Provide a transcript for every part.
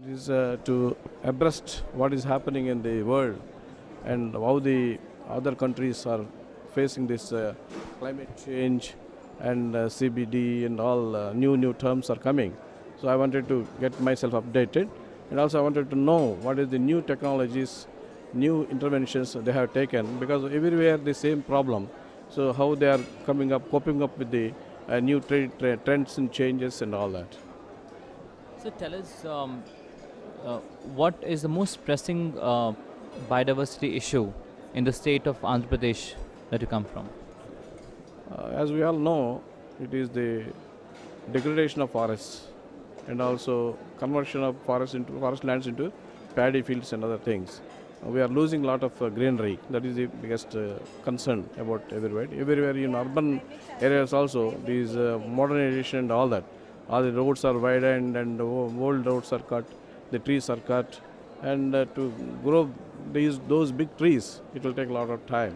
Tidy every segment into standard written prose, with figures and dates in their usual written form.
It is to abreast what is happening in the world and how the other countries are facing this climate change and CBD and all new terms are coming. So I wanted to get myself updated, and also I wanted to know what is the new technologies, new interventions they have taken, because everywhere the same problem. So how they are coming up, coping up with the new trends and changes and all that. So tell us, uh, what is the most pressing biodiversity issue in the state of Andhra Pradesh that you come from? As we all know, it is the degradation of forests and also conversion of forest lands into paddy fields and other things. We are losing a lot of greenery. That is the biggest concern about everywhere. Everywhere in urban areas also, these modernization and all that. All the roads are widened and old roads are cut, the trees are cut, and to grow those big trees, it will take a lot of time.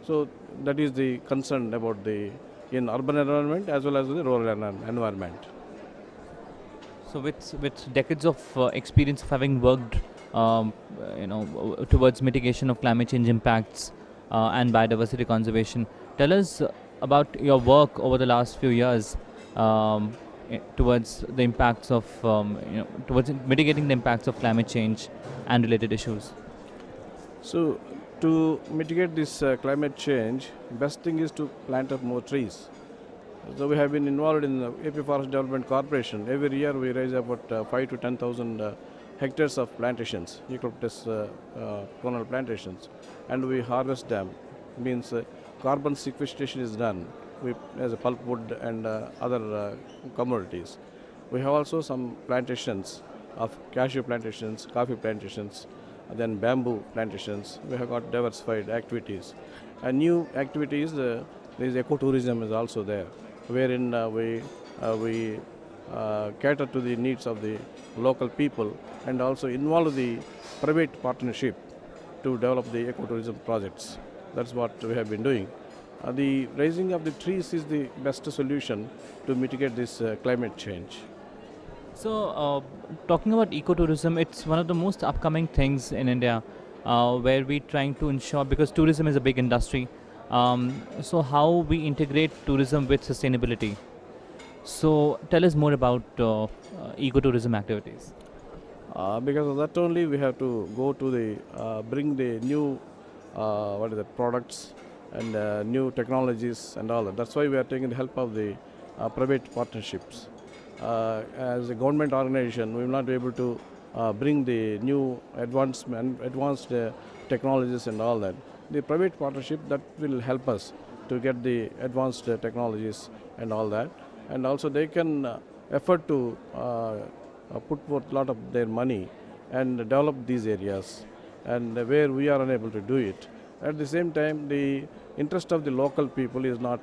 So that is the concern about the in urban environment as well as the rural environment. So with decades of experience of having worked, towards mitigation of climate change impacts and biodiversity conservation, tell us about your work over the last few years towards the impacts of towards mitigating the impacts of climate change and related issues. So to mitigate this climate change, best thing is to plant up more trees. So we have been involved in the AP Forest Development Corporation. Every year we raise about 5 to 10,000 hectares of plantations, eucalyptus coronal plantations, and we harvest them. Means carbon sequestration is done as a pulpwood and other commodities. We have also some plantations of cashew plantations, coffee plantations, then bamboo plantations. We have got diversified activities. And new activities, there is ecotourism is also there, wherein we cater to the needs of the local people and also involve the private partnership to develop the ecotourism projects. That's what we have been doing. The raising of the trees is the best solution to mitigate this climate change. So, talking about ecotourism, it's one of the most upcoming things in India, where we're trying to ensure, because tourism is a big industry. So, how we integrate tourism with sustainability. So, tell us more about ecotourism activities. Because of that only we have to go to the bring the new what is it, products and new technologies and all that. That's why we are taking the help of the private partnerships. As a government organization, we will not be able to bring the new advanced technologies and all that. The private partnership that will help us to get the advanced technologies and all that, and also they can afford to put forth a lot of their money and develop these areas, and where we are unable to do it. At the same time, the interest of the local people is not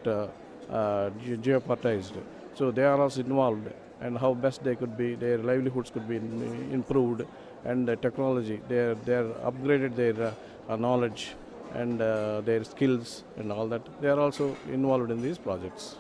jeopardized. So they are also involved, and how best they could be, their livelihoods could be improved, and the technology, they are upgraded their knowledge and their skills and all that. They are also involved in these projects.